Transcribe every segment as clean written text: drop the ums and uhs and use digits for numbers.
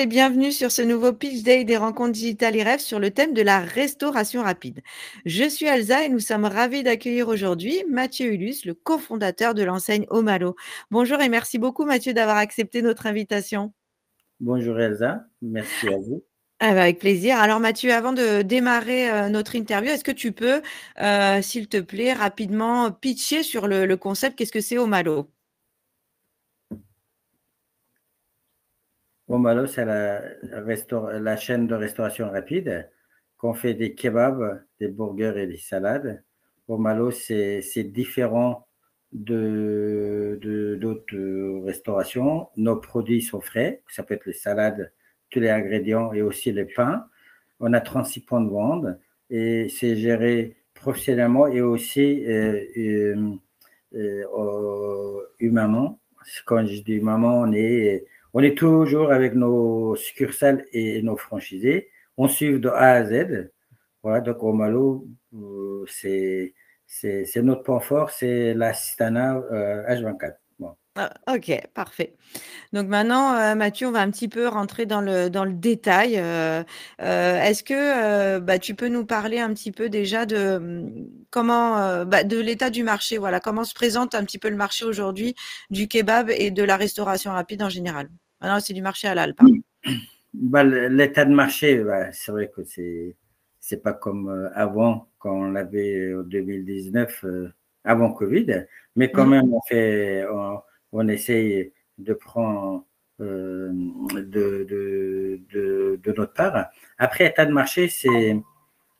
et bienvenue sur ce nouveau Pitch Day des rencontres digitales et rêves sur le thème de la restauration rapide. Je suis Elsa et nous sommes ravis d'accueillir aujourd'hui Mathieu Ulysse, le cofondateur de l'enseigne Omalo. Bonjour et merci beaucoup Mathieu d'avoir accepté notre invitation. Bonjour Elsa, merci à vous. Ah bah, avec plaisir. Alors Mathieu, avant de démarrer notre interview, est-ce que tu peux, s'il te plaît, rapidement pitcher sur le concept, qu'est-ce que c'est Omalo? Omalo, c'est la chaîne de restauration rapide qu'on fait des kebabs, des burgers et des salades. Omalo, c'est différent d'autres restaurations. Nos produits sont frais, ça peut être les salades, tous les ingrédients et aussi les pains. On a 36 points de vente et c'est géré professionnellement et aussi humainement. Quand je dis humainement, on est toujours avec nos succursales et nos franchisés. On suit de A à Z. Voilà, donc au Malo, c'est notre point fort, c'est l'assistanat H24. Bon. Ah, OK, parfait. Donc maintenant, Mathieu, on va un petit peu rentrer dans le détail. Est-ce que, tu peux nous parler un petit peu déjà de, comment, de l'état du marché, voilà, comment se présente un petit peu le marché aujourd'hui du kebab et de la restauration rapide en général? Ah non, c'est du marché halal, pardon. L'état de marché, c'est vrai que c'est pas comme avant, quand on l'avait en 2019, avant Covid, mais quand Mmh. même, on essaye de prendre de notre part. Après, état de marché, c'est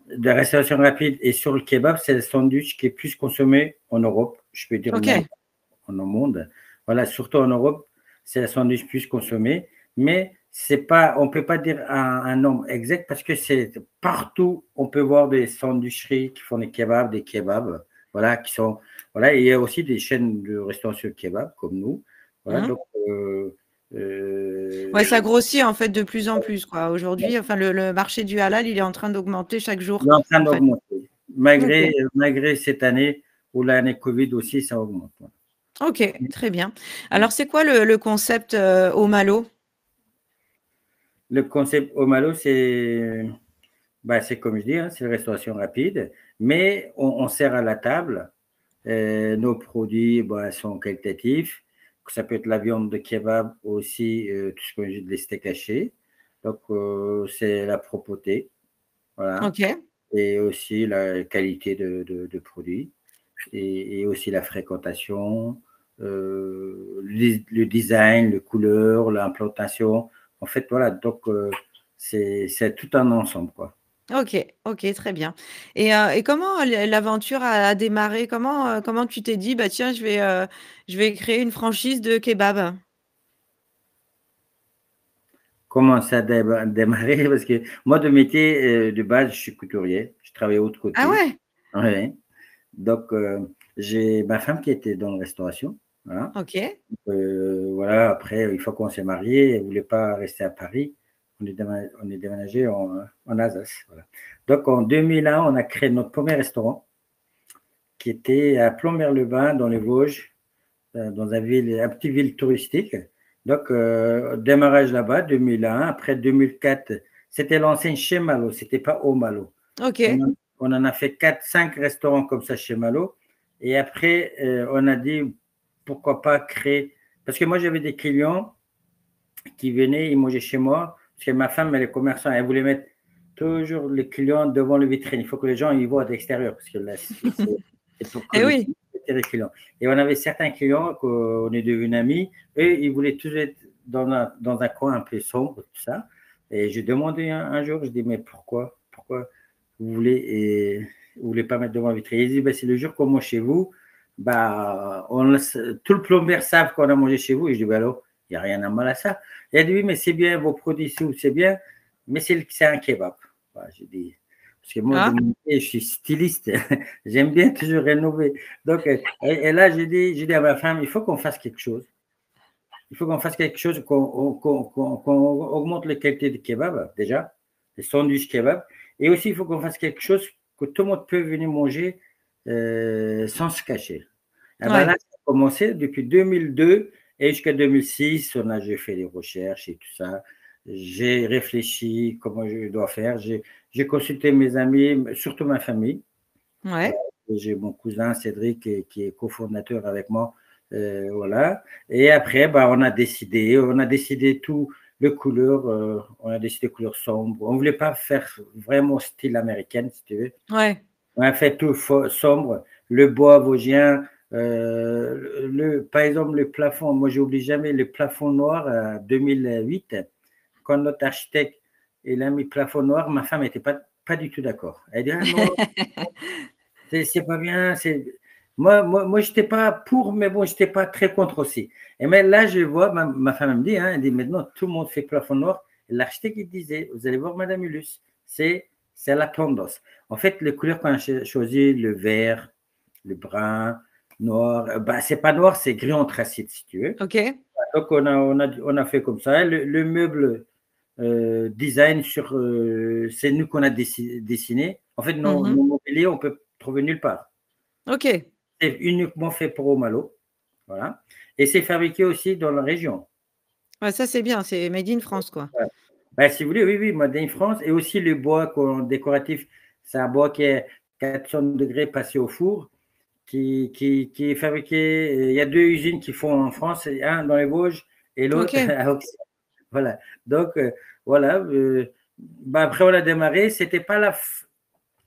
de la restauration rapide et sur le kebab, c'est le sandwich qui est plus consommé en Europe, je peux dire même OK. en monde. Voilà, surtout en Europe, c'est le sandwich plus consommé, mais c'est pas, on peut pas dire un nombre exact parce que c'est partout, on peut voir des sandwicheries qui font des kebabs, voilà, qui sont, voilà, et il y a aussi des chaînes de restauration kebab comme nous, voilà, Mmh. donc Ouais, ça grossit en fait de plus en plus, quoi. Aujourd'hui, enfin le marché du halal, il est en train d'augmenter chaque jour, il est en train en fait. d'augmenter. OK. Malgré cette année ou l'année Covid aussi, ça augmente. OK, très bien. Alors c'est quoi le concept, au Malo? Le concept Omalo, c'est comme je dis, hein, c'est la restauration rapide, mais on sert à la table. Nos produits sont qualitatifs. Ça peut être la viande de kebab aussi, tout ce que j'ai des steaks hachés. Donc, c'est la propreté, voilà, OK. et aussi la qualité de produits, et aussi la fréquentation, le design, les couleurs, l'implantation. En fait, voilà, donc c'est tout un ensemble, quoi. OK, OK, très bien et comment l'aventure a démarré? Comment tu t'es dit: «Bah, tiens, je vais créer une franchise de kebab»? Comment ça a démarré? Parce que moi, de métier, de base, je suis couturier. Je travaille autre Ah côté. ouais? Ouais. Donc, j'ai ma femme qui était dans la restauration. Voilà. OK. Voilà. Après, une fois qu'on s'est mariés, elle ne voulait pas rester à Paris. On est déménagé en Alsace. Voilà. Donc, en 2001, on a créé notre premier restaurant qui était à Plombières-le-Bain, dans les Vosges, dans un petit ville touristique. Donc, démarrage là-bas, 2001. Après 2004, c'était l'enseigne chez Malo, c'était pas au Malo. On, OK. en- on en a fait 4, 5 restaurants comme ça chez Malo. Et après, on a dit, pourquoi pas créer. Parce que moi, j'avais des clients qui venaient, ils mangeaient chez moi. Parce que ma femme, elle est commerçante, elle voulait mettre toujours les clients devant le vitrine. Il faut que les gens y voient de l'extérieur. Parce que là, c'est pour que Eh oui. les clients. Et on avait certains clients qu'on est devenus amis. Eux, ils voulaient toujours être dans un coin un peu sombre, tout ça. Et j'ai demandé un jour, je dis, mais pourquoi vous voulez pas mettre devant la vitrine? Ils disent, c'est le jour qu'on mange chez vous, tout le plombier savent qu'on a mangé chez vous. Et je dis, alors, il n'y a rien à mal à ça. Et elle dit, oui, mais c'est bien, vos produits, c'est bien, mais c'est un kebab. J'ai dit, parce que moi, de Ah, mon côté, je suis styliste. J'aime bien toujours rénover. Donc, et là, j'ai dit à ma femme, il faut qu'on fasse quelque chose. Il faut qu'on fasse quelque chose, qu'on augmente la qualité du kebab, déjà, les sandwichs kebab. Et aussi, il faut qu'on fasse quelque chose que tout le monde peut venir manger sans se cacher. Ah ben là, ouais. ça a commencé depuis 2002 et jusqu'à 2006. J'ai fait des recherches et tout ça. j'ai réfléchi comment je dois faire. J'ai consulté mes amis, surtout ma famille. Voilà. Ouais. J'ai mon cousin Cédric qui est cofondateur avec moi. Voilà. Et après, bah, on a décidé tout, le couleur, on a décidé couleur sombre. On ne voulait pas faire vraiment style américain, si tu veux. Ouais. On a fait tout sombre, le bois vosgien, par exemple, le plafond. Moi, je n'oublie jamais le plafond noir 2008. Quand notre architecte il a mis plafond noir, ma femme n'était pas du tout d'accord. Elle dit ah non, c'est pas bien. Moi je n'étais pas pour, mais bon, je n'étais pas très contre aussi. Et mais là, je vois, ma femme me dit, hein, elle dit maintenant tout le monde fait plafond noir. L'architecte il disait, vous allez voir, Madame Ulus, c'est la tendance. En fait, les couleurs qu'on a choisi, le vert, le brun, noir, bah, c'est pas noir, c'est gris anthracite, si tu veux. Ok. Donc, on a fait comme ça. Le meuble design c'est nous qu'on a dessiné. En fait, Mhm. nos mobiliers, on peut trouver nulle part. Ok. C'est uniquement fait pour Omalo. Voilà. Et c'est fabriqué aussi dans la région. Ouais, ça, c'est bien. C'est Made in France, quoi. Voilà. Ben, si vous voulez, oui, oui, Made in France. Et aussi le bois décoratif, c'est un bois qui est 400 degrés passé au four, qui est fabriqué. Il y a deux usines qui font en France, un dans les Vosges et l'autre Ok. à Auxerre. Voilà. Donc, voilà. Ben, après, on a démarré. C'était pas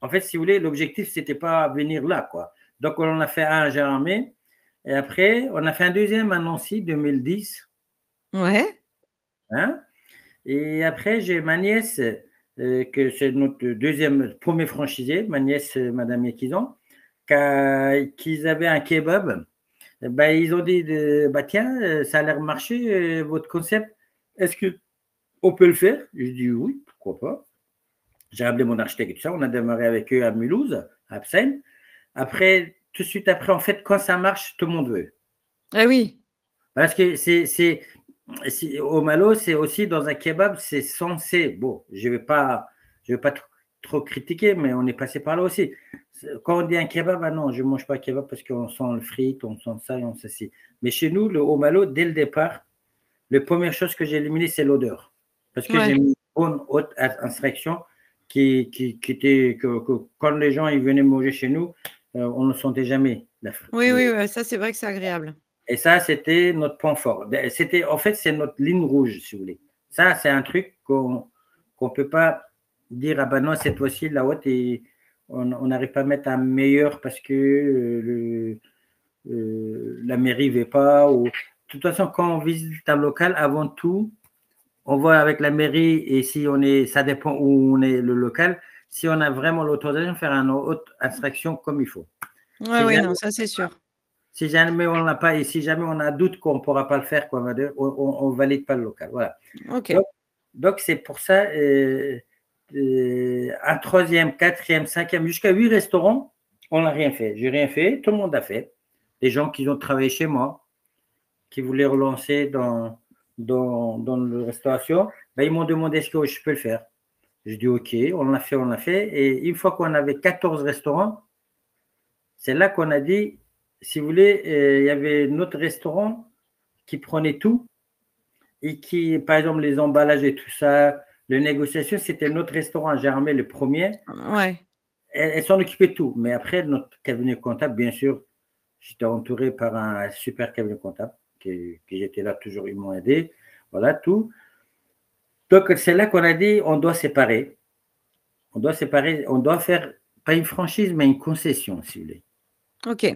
En fait, si vous voulez, l'objectif, c'était pas venir là, quoi. Donc, on en a fait un à Gérardmer. Et après, on a fait un deuxième à Nancy, 2010. Ouais. Hein. Et après, j'ai ma nièce, que c'est notre premier franchisé, ma nièce, Madame Yekizan, qu'ils avaient un kebab. Ben, ils ont dit, bah, tiens, ça a l'air de marcher, votre concept. Est-ce qu'on peut le faire? Je dis oui, pourquoi pas. J'ai appelé mon architecte et tout ça. On a démarré avec eux à Mulhouse, à Absène. Après, tout de suite après, en fait, quand ça marche, tout le monde veut. Ah oui. Parce que au Malo, c'est aussi dans un kebab, c'est censé. Bon, je vais pas trop critiquer, mais on est passé par là aussi. Quand on dit un kebab, ah non, je ne mange pas kebab parce qu'on sent le frite, on sent ça et on sent ci. Mais chez nous, au Malo, dès le départ, la première chose que j'ai éliminée, c'est l'odeur. Parce que j'ai Ouais. mis une bonne haute instruction qui était que quand les gens ils venaient manger chez nous, on ne sentait jamais Oui, oui, ouais, ça, c'est vrai que c'est agréable. et ça, c'était notre point fort. En fait, c'est notre ligne rouge, si vous voulez. Ça, c'est un truc qu'on ne peut pas dire, ah ben non, cette fois-ci, la haute, et on n'arrive pas à mettre un meilleur parce que la mairie ne veut pas. De toute façon, quand on visite un local, avant tout, on voit avec la mairie et si on est, ça dépend où on est le local, si on a vraiment l'autorisation de faire une haute abstraction comme il faut. Ouais, Si oui, jamais, non, ça, c'est sûr. si jamais on l'a pas et si jamais on a doute qu'on ne pourra pas le faire, quoi, on valide pas le local. Voilà. Ok. Donc c'est pour ça, un troisième, quatrième, cinquième, jusqu'à 8 restaurants, on n'a rien fait. J'ai rien fait, tout le monde a fait. Des gens qui ont travaillé chez moi, qui voulaient relancer dans la restauration, ben, ils m'ont demandé est-ce que je peux le faire. Je dis OK, on l'a fait, on l'a fait. Et une fois qu'on avait 14 restaurants, c'est là qu'on a dit, si vous voulez, il y avait notre restaurant qui prenait tout et qui, par exemple, les emballages et tout ça, les négociations, c'était notre restaurant à Germain, le premier. Ouais. Elle s'en occupait de tout. Mais après, notre cabinet comptable, bien sûr, j'étais entouré par un super cabinet comptable qui était là toujours, ils m'ont aidé. Voilà, tout. Donc, c'est là qu'on a dit, on doit séparer. On doit séparer, on doit faire, pas une franchise, mais une concession, si vous voulez. Ok.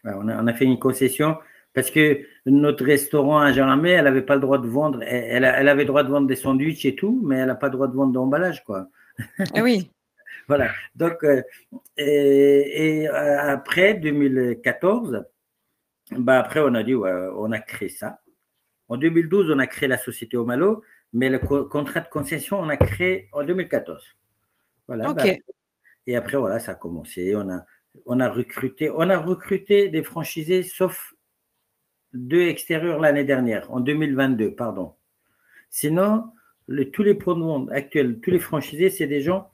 On a fait une concession parce que notre restaurant à Jean-Lamé, elle n'avait pas le droit de vendre. Elle avait le droit de vendre des sandwichs et tout, mais elle n'a pas le droit de vendre d'emballage, quoi. Ah oui. Voilà. Donc, après 2014, bah après, on a dit, ouais, on a créé ça. En 2012, on a créé la société Omalo, mais le contrat de concession, on a créé en 2014. Voilà. Ok. Bah, et après, voilà, ça a commencé. On a recruté des franchisés, sauf 2 extérieurs l'année dernière, en 2022, pardon. Sinon, tous les pronoms actuels, tous les franchisés, c'est des gens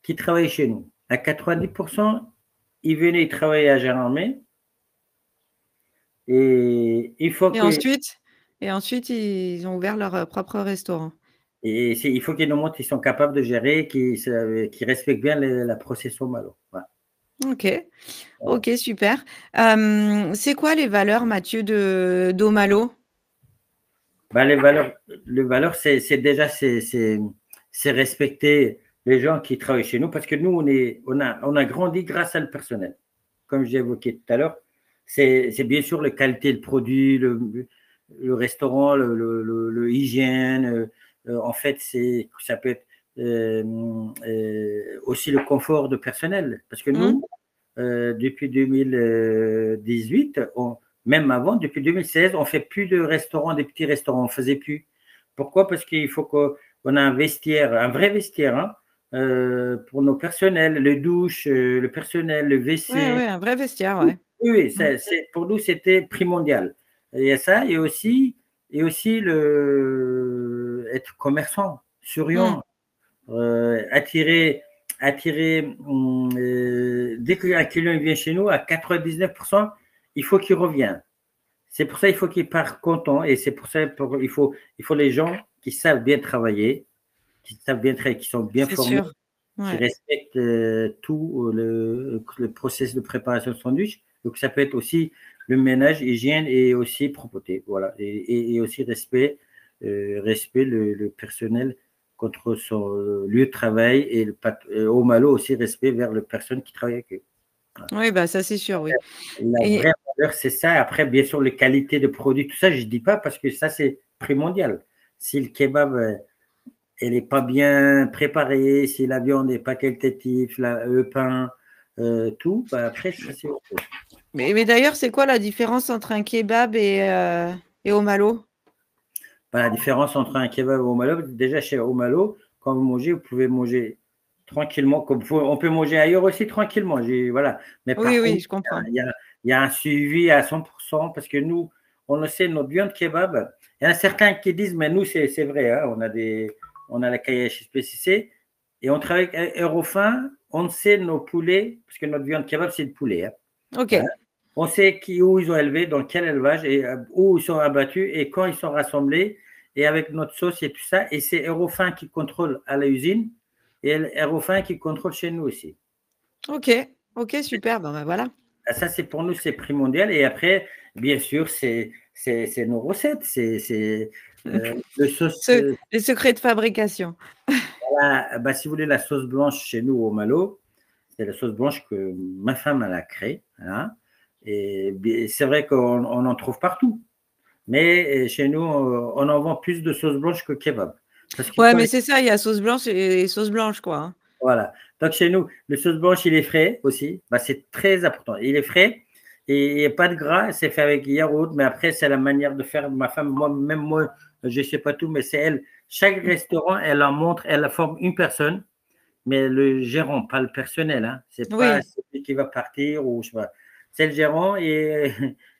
qui travaillent chez nous. À 90%, ils venaient travailler à Gérardmer. Et il faut Et que. ensuite, ils ont ouvert leur propre restaurant. Et il faut qu'ils nous montrent qu'ils sont capables de gérer, qu'ils respectent bien la processus au malo. Voilà. OK. Voilà. OK, super. C'est quoi les valeurs, Mathieu, d'Omalo? Ben, les valeurs, c'est déjà c'est respecter les gens qui travaillent chez nous parce que nous, on a grandi grâce à le personnel. Comme j'ai évoqué tout à l'heure, c'est bien sûr la qualité de produit, le restaurant, le hygiène. En fait, ça peut être aussi le confort de personnel. Parce que Mmh. nous, depuis 2018, même avant, depuis 2016, on ne fait plus de restaurants, des petits restaurants, on ne faisait plus. Pourquoi? Parce qu'il faut qu'on ait un vestiaire, un vrai vestiaire, hein, pour nos personnels, les douches, le personnel, le Ouais, WC. ouais, un vrai vestiaire, Oui, ouais. oui, Mmh. pour nous, c'était primordial. Il y a ça, et aussi être commerçant, Mmh. souriant, attirer dès qu'un client vient chez nous, à 99%, il faut qu'il revienne. C'est pour ça qu'il faut qu'il parte content et c'est pour ça qu'il faut les gens qui savent bien travailler, qui savent bien travailler, qui sont bien C'est formés, sûr. qui Ouais. respectent tout le processus de préparation de sandwich. Donc, ça peut être aussi le ménage, hygiène et aussi propreté. Voilà. Et aussi respect le personnel contre son lieu de travail et au malo aussi respect vers les personnes qui travaillent avec eux. Voilà. Oui, bah, ça, c'est sûr, oui. La Et vraie valeur, c'est ça. Après, bien sûr, les qualités de produits, tout ça, je ne dis pas parce que ça, c'est primordial. Si le kebab, elle n'est pas bien préparée, si la viande n'est pas qualitative, le pain, tout, bah après, ça, c'est autre chose. mais d'ailleurs, c'est quoi la différence entre un kebab et Omalo? Bah, la différence entre un kebab et au malo, déjà chez Omalo, quand vous mangez, vous pouvez manger tranquillement, comme on peut manger ailleurs aussi tranquillement. Voilà. Mais Oui, par oui, contre, je comprends. il y a un suivi à 100% parce que nous, on le sait, notre viande kebab, il y en a certains qui disent, mais nous, c'est vrai, hein, on a la cahier HSPCC et on travaille avec Eurofin, on sait nos poulets, parce que notre viande kebab, c'est de poulet. Hein. Hein. OK. On sait où ils ont élevé, dans quel élevage, et où ils sont abattus et quand ils sont rassemblés, et avec notre sauce et tout ça. Et c'est Eurofin qui contrôle à la usine et Eurofin qui contrôle chez nous aussi. OK. OK, super. Bon, bah, voilà. Ça, c'est pour nous, c'est primordial. Et après, bien sûr, c'est nos recettes. Le sauce. Les secrets de fabrication. Bah, si vous voulez, la sauce blanche chez nous au Malo, c'est la sauce blanche que ma femme elle a créée. Hein. Et c'est vrai qu'on en trouve partout. Mais chez nous, on en vend plus de sauce blanche que kebab. Parce que Ouais, mais c'est ça, il y a sauce blanche et sauce blanche, quoi, hein. voilà. Donc chez nous, le sauce blanche, il est frais aussi. Bah, c'est très important. Il est frais et il n'y a pas de gras. C'est fait avec yaourt. Mais après, c'est la manière de faire de ma femme. Même moi, je ne sais pas tout, mais c'est elle. Chaque restaurant, elle en montre, elle forme une personne, mais le gérant, pas le personnel. Hein. C'est pas Oui. celui qui va partir ou je sais pas. C'est le gérant et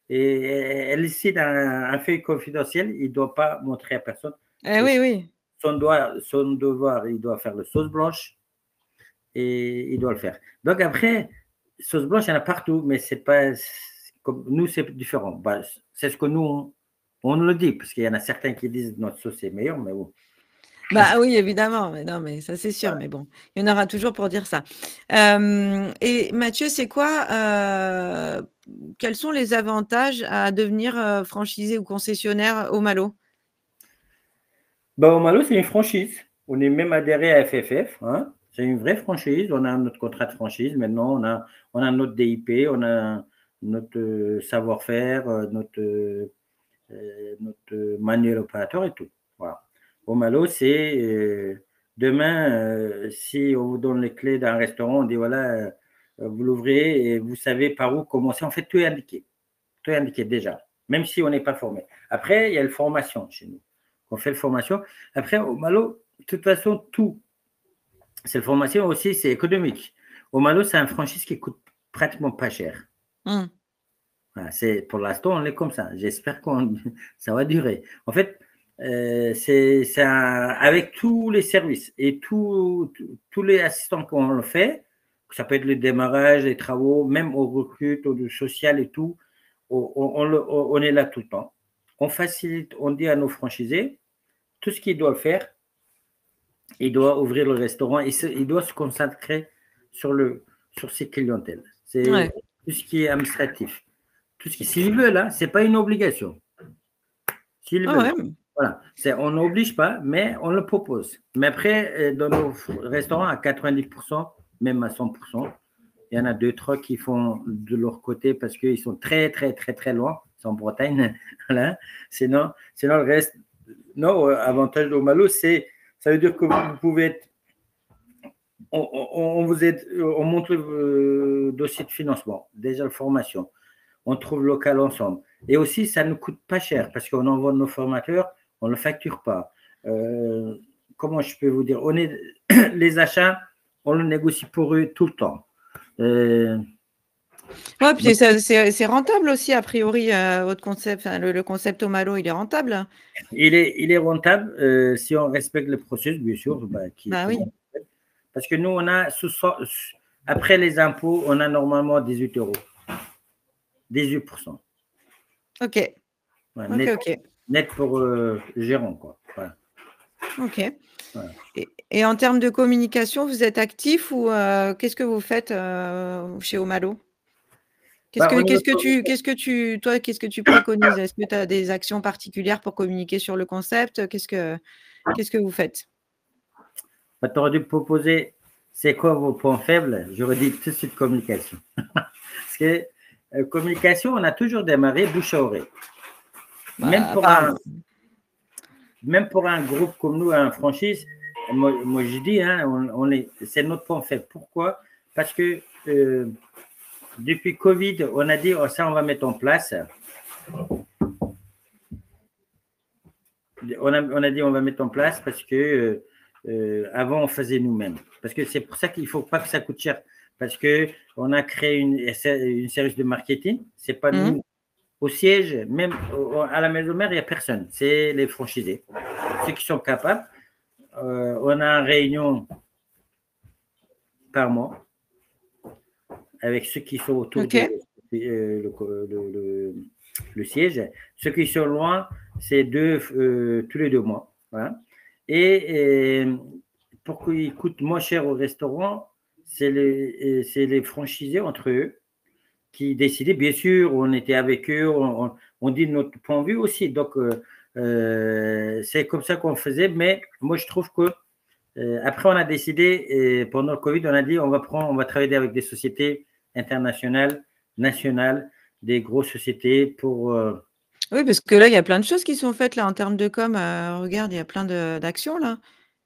elle décide un fait confidentiel. Il ne doit pas montrer à personne. Et Oui, oui. son devoir, il doit faire le sauce blanche et il doit le faire. Donc après, sauce blanche, il y en a partout, mais c'est pas comme nous, c'est différent. Bah, c'est ce que nous, on le dit, parce qu'il y en a certains qui disent que notre sauce est meilleure, mais bon. Bah oui, évidemment. Mais non, mais ça, c'est sûr. Voilà. Mais bon, il y en aura toujours pour dire ça. Et Mathieu, c'est quoi, quels sont les avantages à devenir franchisé ou concessionnaire au Malo? Bah, au Malo, c'est une franchise. On est même adhéré à FFF. Hein. C'est une vraie franchise. On a notre contrat de franchise. Maintenant, on a notre DIP, on a notre savoir-faire, notre manuel opérateur et tout. Voilà. Au Malo, c'est demain, si on vous donne les clés d'un restaurant, on dit voilà, vous l'ouvrez et vous savez par où commencer. En fait, tout est indiqué. Tout est indiqué déjà, même si on n'est pas formé. Après, il y a la formation chez nous. On fait la formation. Après, au Malo, de toute façon, tout. Cette formation aussi, c'est économique. Au Malo, c'est un franchise qui coûte pratiquement pas cher. Mmh. Voilà, pour l'instant, on est comme ça. J'espère que ça va durer. En fait, c'est avec tous les services et tous les assistants qu'on le fait, ça peut être le démarrage, les travaux, même au recrute, au social et tout, on est là tout le temps. On facilite, on dit à nos franchisés tout ce qu'ils doivent faire il doit ouvrir le restaurant, il doit se consacrer sur ses clientèles. C'est Ouais. tout ce qui est administratif. Tout ce qui, s'ils veulent, hein, ce n'est pas une obligation. S'ils Ah veulent. ouais. Voilà. On n'oblige pas, mais on le propose. Mais après, dans nos restaurants, à 90%, même à 100%, il y en a 2-3 qui font de leur côté parce qu'ils sont très, très, très, très loin. C'est en Bretagne. Voilà. Sinon, le reste, non, avantage de Malo, ça veut dire que vous pouvez être. On vous aide, on montre le dossier de financement, déjà la formation. On trouve local ensemble. Et aussi, ça ne coûte pas cher parce qu'on envoie nos formateurs, on ne le facture pas. Comment je peux vous dire, les achats, on le négocie pour eux tout le temps. Ouais, puis c'est rentable aussi, a priori, votre concept, enfin, le concept au Malo, il est rentable. Il est rentable si on respecte le processus, bien sûr. Bah oui. Parce que nous, on a, après les impôts, on a normalement 18 euros. 18%. Ok. Ouais, Ok, ok. net pour gérant, quoi. Voilà. Ok. Voilà. Et en termes de communication, vous êtes actif ou qu'est-ce que vous faites chez Omalo? Bah, Qu'est-ce que tu préconises? Est-ce que tu as des actions particulières pour communiquer sur le concept? Qu'est-ce que vous faites? tu aurais dû me proposer c'est quoi vos points faibles, j'aurais dit tout de suite communication. Parce que communication, on a toujours démarré bouche à oreille. Bah, apparemment. Même pour un groupe comme nous, un franchise, moi je dis, hein, c'est notre point faible. Pourquoi? Parce que depuis Covid, on a dit, oh, ça, on va mettre en place. On a dit, on va mettre en place parce que avant, on faisait nous-mêmes. Parce que c'est pour ça qu'il ne faut pas que ça coûte cher. Parce qu'on a créé une service de marketing. Ce n'est pas nous. Au siège, même à la maison mère, il n'y a personne. C'est les franchisés. Ceux qui sont capables. On a une réunion par mois avec ceux qui sont autour le siège. Ceux qui sont loin, c'est tous les 2 mois. Voilà. Et pour qu'ils coûtent moins cher au restaurant, c'est les franchisés entre eux qui décidaient. Bien sûr, on était avec eux, on dit notre point de vue aussi. Donc, c'est comme ça qu'on faisait. Mais moi, je trouve que après, on a décidé, pendant le Covid, on a dit on va travailler avec des sociétés internationales, nationales, des grosses sociétés pour. Oui, parce que là, il y a plein de choses qui sont faites là en termes de com. Regarde, il y a plein d'actions là.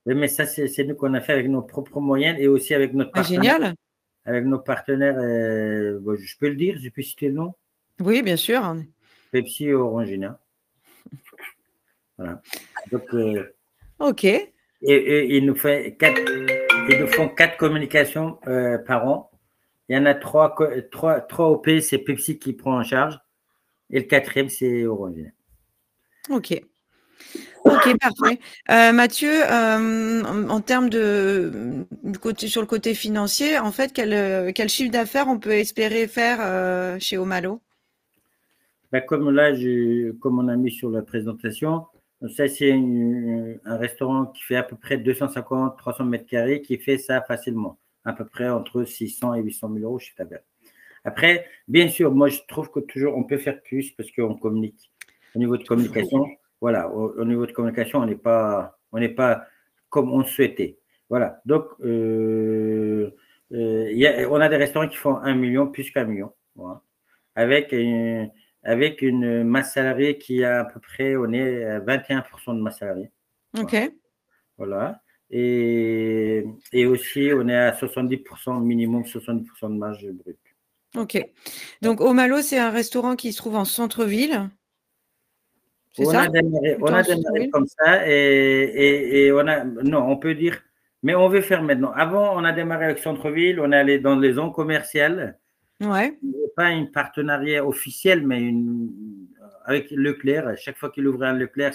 Oui, mais ça, c'est nous qu'on a fait avec nos propres moyens et aussi avec notre Ah, partenaire. génial. Avec nos partenaires, je peux le dire, je peux citer le nom. Oui, bien sûr. Pepsi et Orangina. Voilà. Donc, Ok. et ils nous font 4 communications par an. Il y en a 3 OP, c'est Pepsi qui prend en charge. Et le 4e, c'est Orangina. Ok. Ok, parfait. Mathieu, en termes sur le côté financier, en fait, quel chiffre d'affaires on peut espérer faire chez Omalo? Comme là, comme on a mis sur la présentation, ça c'est un restaurant qui fait à peu près 250-300 mètres carrés, qui fait ça facilement, à peu près entre 600 et 800 000 euros chiffre d'affaires. Après, bien sûr, moi je trouve que toujours on peut faire plus parce qu'on communique. Au niveau de communication, voilà, au niveau de communication, on n'est pas comme on souhaitait. Voilà, donc on a des restaurants qui font 1 million, plus qu'1 million, voilà, avec une masse salariée qui a à peu près, on est à 21% de masse salariée. Ok. Voilà. Et aussi, on est à 70%, minimum 70% de marge brute. Ok. Donc, Omalo, c'est un restaurant qui se trouve en centre-ville. C'est On ça? a démarré Plutôt en comme ça et non, on peut dire, mais on veut faire maintenant. Avant, on a démarré avec centre-ville, on est allé dans les zones commerciales. Ouais. Pas un partenariat officiel, mais avec Leclerc. Chaque fois qu'il ouvrait un Leclerc,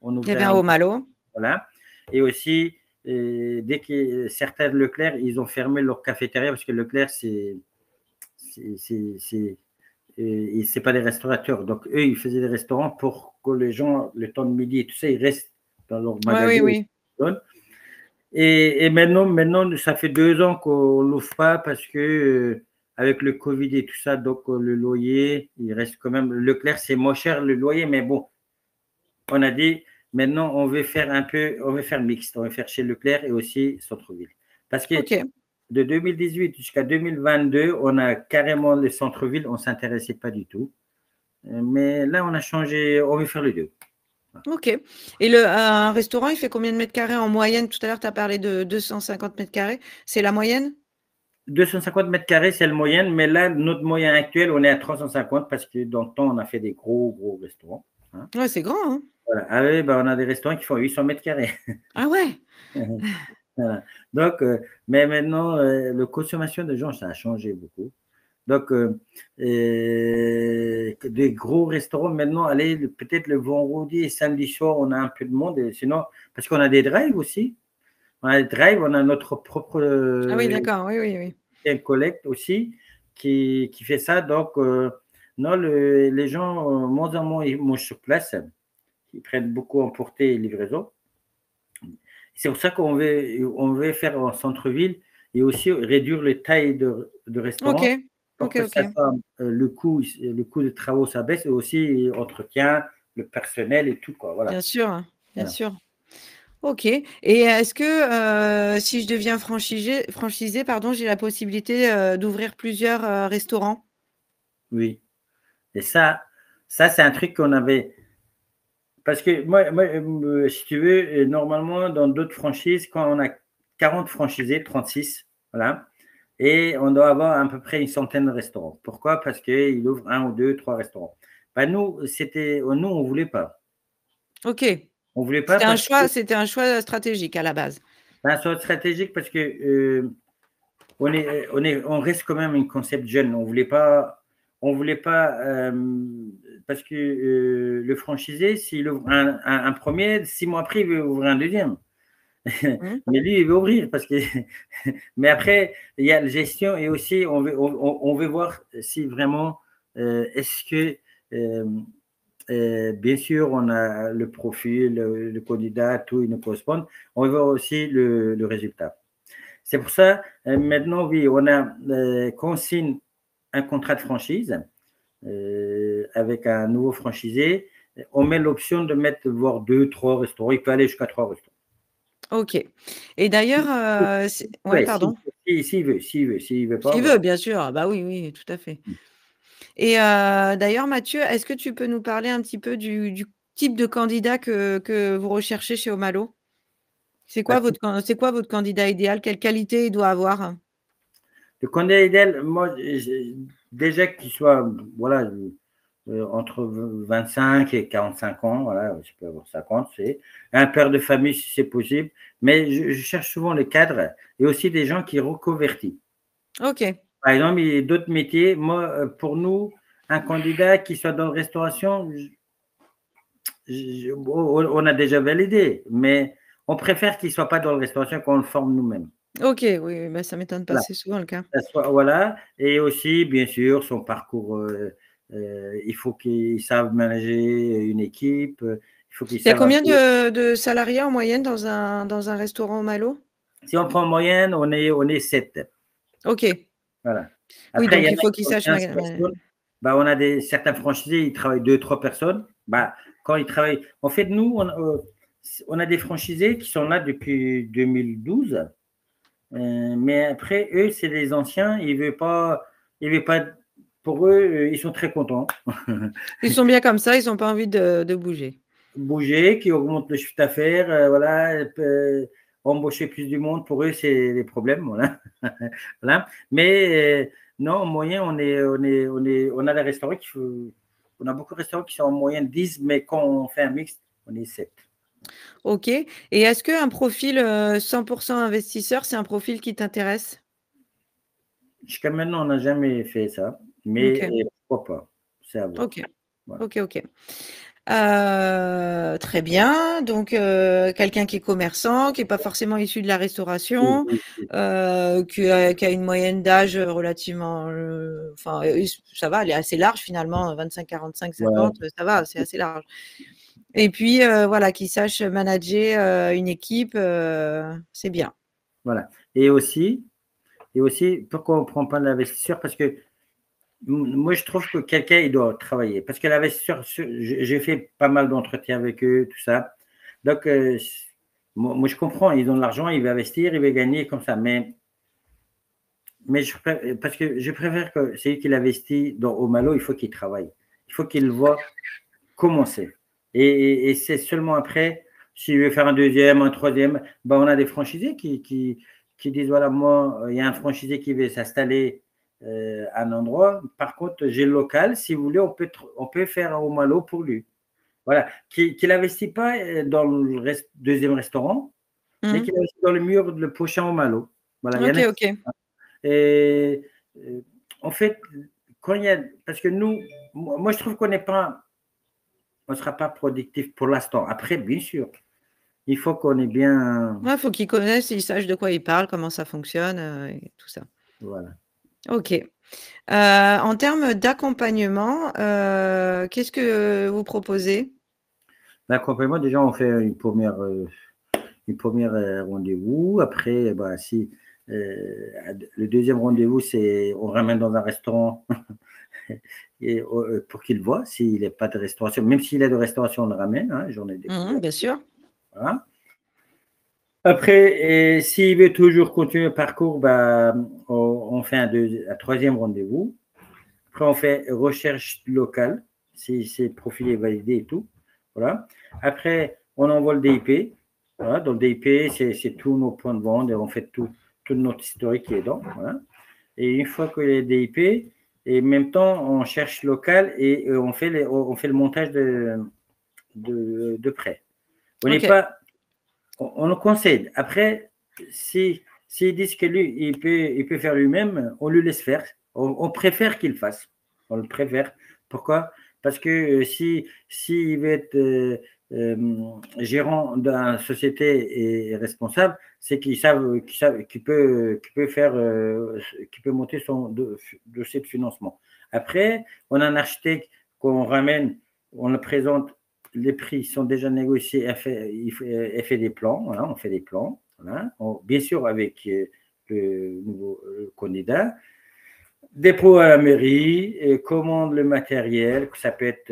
on Il y ouvrait avait un Omalo. Voilà. Et aussi, dès que certains Leclerc, ils ont fermé leur cafétéria parce que Leclerc, c'est pas des restaurateurs. Donc, eux, ils faisaient des restaurants pour que les gens, le temps de midi et tout ça, ils restent dans leur Ouais, magasin. oui, oui. Et maintenant, ça fait 2 ans qu'on ne l'ouvre pas parce que avec le Covid et tout ça, donc le loyer, il reste quand même. Leclerc, c'est moins cher le loyer, mais bon, on a dit maintenant on veut faire on veut faire mixte, on veut faire chez Leclerc et aussi centre-ville. Parce que Ok. de 2018 jusqu'à 2022, on a carrément les centres-villes, on ne s'intéressait pas du tout. Mais là, on a changé, on veut faire les deux. Ok. Et un restaurant, il fait combien de mètres carrés en moyenne? Tout à l'heure, tu as parlé de 250 mètres carrés. C'est la moyenne? 250 mètres carrés, c'est le moyen, mais là, notre moyen actuel, on est à 350 parce que dans le temps, on a fait des gros restaurants. Hein. Ouais, c'est grand, hein? Voilà. Ah oui, ben, on a des restaurants qui font 800 mètres carrés. Ah ouais? Voilà. Donc, mais maintenant, la consommation de gens, ça a changé beaucoup. Donc, des gros restaurants, maintenant, allez, peut-être le vendredi et samedi soir, on a un peu de monde. Et sinon, parce qu'on a des drives aussi. On a des drives, on a notre propre Ah oui, d'accord. Oui, oui, oui. collecte aussi qui fait ça. Donc, non, les gens, moins en moins, ils mangent sur place. Ils prennent beaucoup emporter et livraison. C'est pour ça on veut faire en centre-ville et aussi réduire les tailles de Ok. restaurants pour Ok, que ok. ça soit, le coût de travaux, ça baisse et aussi entretien, le personnel et tout, quoi. Voilà. Bien sûr, hein, bien Voilà. sûr. Ok. Et est-ce que si je deviens franchisé, pardon, j'ai la possibilité d'ouvrir plusieurs restaurants? Oui. Et ça c'est un truc qu'on avait. Parce que si tu veux, normalement, dans d'autres franchises, quand on a 40 franchisés, 36, voilà, et on doit avoir à peu près une centaine de restaurants. Pourquoi? Parce qu'ils ouvrent 1 ou 2, 3 restaurants. Ben, nous, on ne voulait pas. Ok. On ne voulait pas parce que C'était un choix stratégique à la base. ben, c'est stratégique parce que on reste quand même un concept jeune. On voulait pas parce que le franchisé, s'il ouvre un premier, 6 mois après, il veut ouvrir un deuxième. Mmh. Mais lui, il veut ouvrir parce que. Mais après, il y a la gestion et aussi, on veut voir si vraiment, est-ce que, bien sûr, on a le profil, le candidat, tout, il nous correspond. On veut voir aussi le résultat. C'est pour ça, maintenant, oui, quand on signe un contrat de franchise avec un nouveau franchisé, on met l'option de mettre, voire 2, 3 restaurants. Il peut aller jusqu'à 3 restaurants. Ok. Et d'ailleurs, ouais, Ouais, pardon. s'il veut pas, S'il voilà. veut, bien sûr. Ah bah oui, oui, tout à fait. Et d'ailleurs, Mathieu, est-ce que tu peux nous parler un petit peu du type de candidat que vous recherchez chez Omalo? C'est quoi Parce que votre candidat idéal? Quelle qualité il doit avoir? le candidat idéal, moi, déjà qu'il soit, voilà, entre 25 et 45 ans, voilà, je peux avoir 50, c'est un père de famille si c'est possible, mais je cherche souvent les cadres et aussi des gens qui reconvertissent. Ok. Par exemple, il y a d'autres métiers. Moi, pour nous, un candidat qui soit dans la restauration, on a déjà validé, mais on préfère qu'il ne soit pas dans la restauration qu'on le forme nous-mêmes. Ok, oui, oui, bah, ça m'étonne pas, Voilà. c'est souvent le cas. Voilà. Et aussi, bien sûr, son parcours, il faut qu'ils savent manager une équipe, il faut qu'ils Il y a savent un combien peu. de salariés en moyenne dans un restaurant Omalo? Si on prend en moyenne, on est 7. Ok. Voilà. Oui, Après, il y donc en il a faut qui qu'ils sont sachent. 15 personnes. Bah, on a certains franchisés, ils travaillent 2, 3 personnes. Bah, quand ils travaillent. En fait, nous, on a des franchisés qui sont là depuis 2012. Mais après, eux, c'est les anciens. Ils veulent pas. Pour eux, ils sont très contents. Ils sont bien comme ça, ils n'ont pas envie de bouger. Bouger, qui augmente le chiffre d'affaires, voilà, embaucher plus du monde, pour eux, c'est des problèmes, voilà. Voilà. Mais non, en moyenne, on a des restaurants on a beaucoup de restaurants qui sont en moyenne 10, mais quand on fait un mix, on est 7. Ok. Et est-ce qu'un profil 100% investisseur, c'est un profil qui t'intéresse? Jusqu'à maintenant, on n'a jamais fait ça, mais Ok. pourquoi pas? C'est à voir. Ok. Voilà. Ok, ok. Très bien. Donc, quelqu'un qui est commerçant, qui n'est pas forcément issu de la Oui, restauration, oui, oui. qui a une moyenne d'âge relativement, enfin, ça va, elle est assez large finalement, 25, 45, Voilà. 50, ça va, c'est assez large. Et puis, voilà, qu'il sache manager une équipe, c'est bien. Voilà. Et aussi, pourquoi on ne prend pas l'investisseur? Parce que moi, je trouve que quelqu'un, il doit travailler. Parce que l'investisseur, j'ai fait pas mal d'entretiens avec eux, tout ça. Donc, moi, je comprends, ils ont de l'argent, ils veulent investir, ils veulent gagner comme ça. Mais parce que je préfère que celui qui investit au Malo, il faut qu'il travaille. Il faut qu'il voit comment c'est. Et c'est seulement après, s'il veut faire un deuxième, un troisième, ben on a des franchisés qui disent, voilà, moi, il y a un franchisé qui veut s'installer à un endroit. Par contre, j'ai le local. Si vous voulez, on peut faire au Malo pour lui. Voilà. Qu'il n'investit pas dans le deuxième restaurant, mais qu'il investit dans le mur, le prochain au Malo. Voilà. Il y en Ok, a. ok. Et en fait, quand il y a. Parce que nous, moi, je trouve qu'on n'est pas. On ne sera pas productif pour l'instant. Après, bien sûr, il faut qu'on ait bien. Il faut qu'ils connaissent, ils sachent de quoi ils parlent, comment ça fonctionne, et tout ça. Voilà. Ok. En termes d'accompagnement, qu'est-ce que vous proposez? L'accompagnement, déjà, on fait une première rendez-vous. Après, bah, si le deuxième rendez-vous, c'est on ramène dans un restaurant et, pour qu'il voit s'il n'est pas de restauration. Même s'il est de restauration, on le ramène. Hein, j'en ai des. Bien sûr. Voilà. Après, s'il veut toujours continuer le parcours, bah, on fait un troisième rendez-vous. Après, on fait recherche locale, si c'est profil est validé et tout. Voilà. Après, on envoie le DIP. Voilà. Dans le DIP, c'est tous nos points de vente et on fait tout notre historique qui est dedans. Voilà. Et une fois que les DIP, et en même temps, on cherche local et on fait le montage de prêt. On n'est pas. On le conseille. Après, s'ils disent que lui, il peut faire lui-même, on lui laisse faire. On préfère qu'il fasse. On le préfère. Pourquoi? Parce que s'il veut être gérant d'une société et responsable, c'est qu'il peut faire, qu'il peut monter son dossier de financement. Après, on a un architecte qu'on ramène, on le présente, les prix sont déjà négociés, elle fait des plans, voilà, on fait des plans, voilà, bien sûr avec le nouveau candidat, dépôt à la mairie, commande le matériel, ça peut être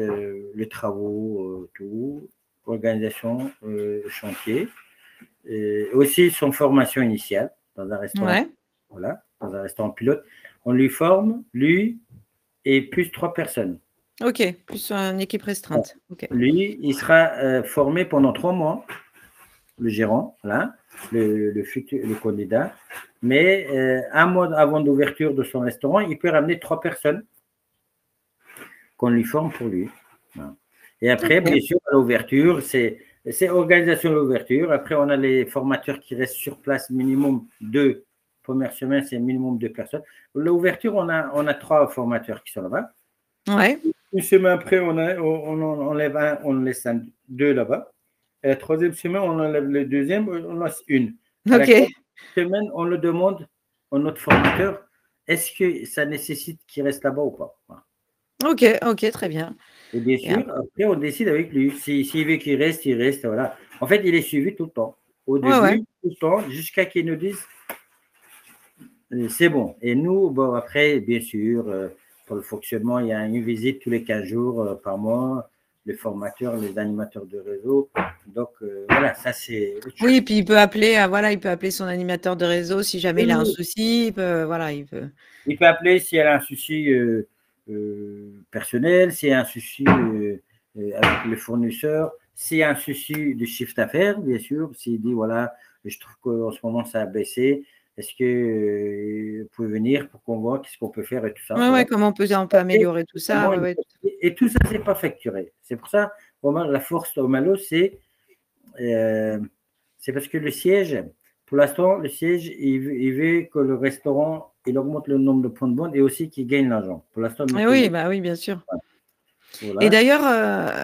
les travaux, tout, organisation, chantier, aussi son formation initiale dans un restaurant, voilà, dans un restaurant pilote, on lui forme, lui, et plus 3 personnes. Ok, plus une équipe restreinte. Okay. Lui, il sera formé pendant 3 mois, le gérant, là, le candidat. Mais un mois avant l'ouverture de son restaurant, il peut ramener 3 personnes qu'on lui forme pour lui. Voilà. Et après, bien sûr, à l'ouverture, c'est organisation de l'ouverture. Après, on a les formateurs qui restent sur place, minimum 2. Première semaine, c'est minimum 2 personnes. L'ouverture, on a 3 formateurs qui sont là-bas. Ouais. Une semaine après, on laisse 2 là-bas. Et la troisième semaine, on enlève le deuxième, on laisse une. À la quatrième semaine, on le demande à notre formateur, est-ce que ça nécessite qu'il reste là-bas ou pas? Voilà. Ok, très bien. Et bien sûr, après, on décide avec lui. S'il veut qu'il reste, il reste. Voilà. En fait, il est suivi tout le temps. Au début, tout le temps, jusqu'à qu'il nous dise c'est bon. Et nous, bon, après, bien sûr, pour le fonctionnement, il y a une visite tous les 15 jours par mois, les formateurs, les animateurs de réseau. Donc, voilà, ça c'est. Oui, puis il peut appeler, voilà, il peut appeler son animateur de réseau si jamais il a un souci. Il peut appeler si elle a un souci personnel, s'il y a un souci avec le fournisseur, s'il y a un souci de chiffre d'affaires, bien sûr. S'il dit, voilà, je trouve qu'en ce moment, ça a baissé. Est-ce que vous pouvez venir pour qu'on voit qu'est-ce qu'on peut faire et tout ça? Oui, comment on peut améliorer tout ça. Et tout ça, c'est pas facturé. C'est pour ça, la force au Malo, c'est parce que le siège, pour l'instant, le siège, il veut que le restaurant, il augmente le nombre de points de vente et aussi qu'il gagne l'argent. Pour l'instant, oui, bien sûr. Voilà.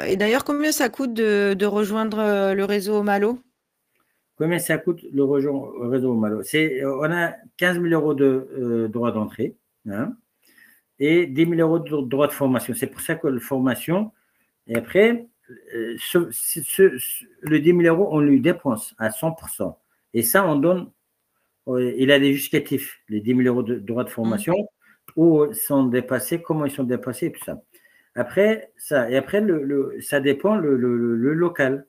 Et d'ailleurs, combien ça coûte de rejoindre le réseau Malo? Combien ça coûte le réseau Malo? On a 15 000 euros de droits d'entrée, hein, et 10 000 euros de droits de formation. C'est pour ça que la formation, et après, le 10 000 € on lui dépense à 100%. Et ça, on donne, il a des justificatifs, les 10 000 € de droits de formation, où ils sont dépassés, comment ils sont dépassés, et tout ça. Après, ça dépend le local.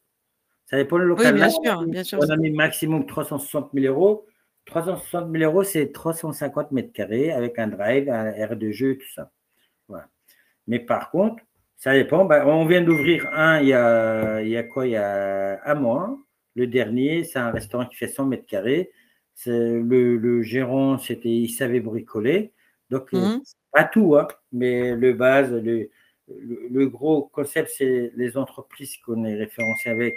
Ça dépend le local. Oui, Là, bien sûr. on a mis maximum 360 000 €. 360 000 €, c'est 350 mètres carrés avec un drive, un aire de jeu, tout ça. Voilà. Mais par contre, ça dépend. On vient d'ouvrir un il y a un mois. Le dernier, c'est un restaurant qui fait 100 mètres carrés. Le gérant, il savait bricoler. Donc, pas tout, hein, mais le base, le gros concept, c'est les entreprises qu'on est référencé avec,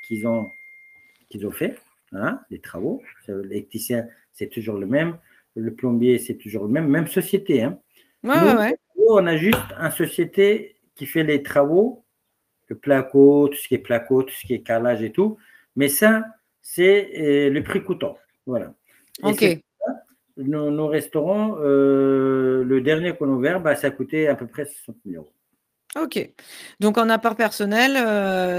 qu'ils ont fait, hein, les travaux. L'électricien, c'est toujours le même. Le plombier, c'est toujours le même. Même société. Hein. Nous, on a juste une société qui fait les travaux, le placo, tout ce qui est placo, tout ce qui est carrelage et tout. Mais ça, c'est le prix coûtant. Voilà. Ok. Nos restaurants, le dernier qu'on a ouvert, ça coûtait à peu près 60 000 €. Ok. Donc, en apport personnel,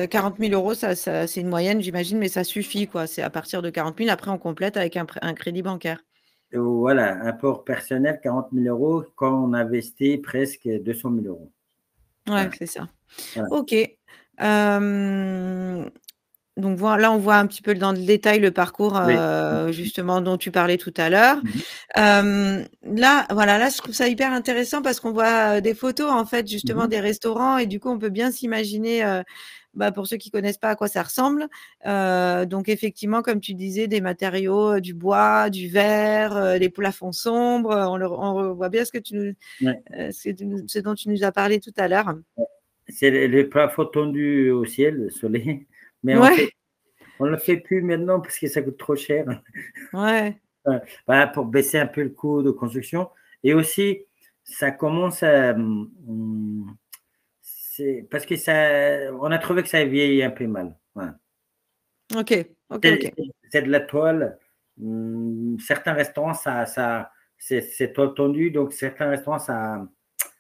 40 000 €, c'est une moyenne, j'imagine, mais ça suffit, quoi. C'est à partir de 40 000. Après, on complète avec un crédit bancaire. Voilà, apport personnel, 40 000 € quand on investit presque 200 000 €. Ouais, Voilà. c'est ça. Voilà. Ok. Donc là, on voit un petit peu dans le détail le parcours justement dont tu parlais tout à l'heure. Là, je trouve ça hyper intéressant parce qu'on voit des photos en fait justement des restaurants et du coup, on peut bien s'imaginer, pour ceux qui connaissent pas à quoi ça ressemble. Donc effectivement, comme tu disais, des matériaux, du bois, du verre, les plafonds sombres. On voit bien ce dont tu nous as parlé tout à l'heure. C'est les plafonds tendus au ciel, le soleil. Mais on ne le fait plus maintenant parce que ça coûte trop cher. Ouais. Pour baisser un peu le coût de construction. Et aussi, ça commence à. Parce que on a trouvé que ça vieillit un peu mal. Ouais. Ok. C'est de la toile. Certains restaurants, c'est toile tendue. Donc, certains restaurants, ça.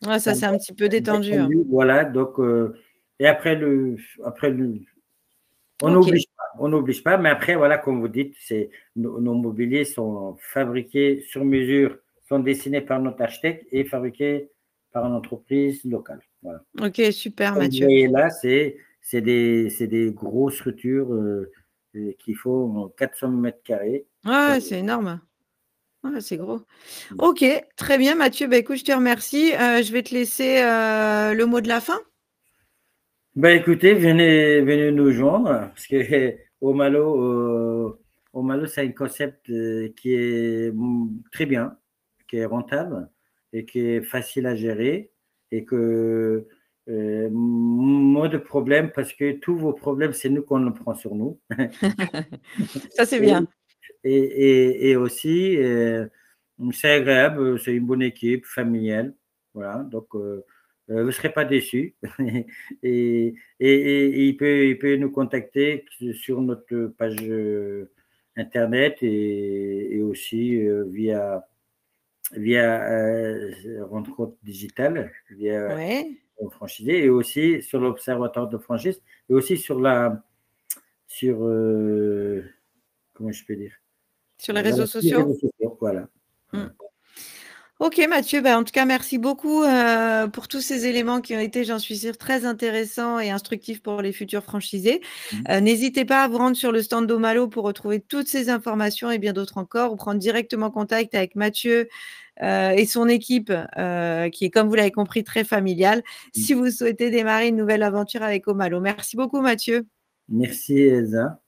Ouais, ça c'est un petit peu détendu. Voilà. Donc, et après, on n'oblige pas, mais après, voilà, comme vous dites, nos mobiliers sont fabriqués sur mesure, sont dessinés par notre architecte et fabriqués par une entreprise locale. Voilà. Ok, super, Mathieu. Et là, c'est des grosses structures qui font 400 mètres carrés. Ouais, c'est énorme. Ouais, c'est gros. Ok, très bien, Mathieu. Écoute, je te remercie. Je vais te laisser le mot de la fin. Écoutez, venez nous joindre parce que au Malo, c'est un concept qui est très bien, qui est rentable et qui est facile à gérer et que moins de problèmes parce que tous vos problèmes, c'est nous qu'on le prend sur nous. Ça, c'est bien. Et aussi, c'est agréable, c'est une bonne équipe familiale. Voilà, donc vous ne serez pas déçus. et il peut nous contacter sur notre page internet et aussi via rencontre digitale, via franchisé, et aussi sur l'observatoire de franchise, et aussi sur comment je peux dire? Sur les réseaux sociaux. Voilà. Ok, Mathieu, en tout cas, merci beaucoup pour tous ces éléments qui ont été, j'en suis sûre, très intéressants et instructifs pour les futurs franchisés. N'hésitez pas à vous rendre sur le stand d'Omalo pour retrouver toutes ces informations et bien d'autres encore, ou prendre directement contact avec Mathieu et son équipe, qui est, comme vous l'avez compris, très familiale, si vous souhaitez démarrer une nouvelle aventure avec Omalo. Merci beaucoup, Mathieu. Merci, Elsa.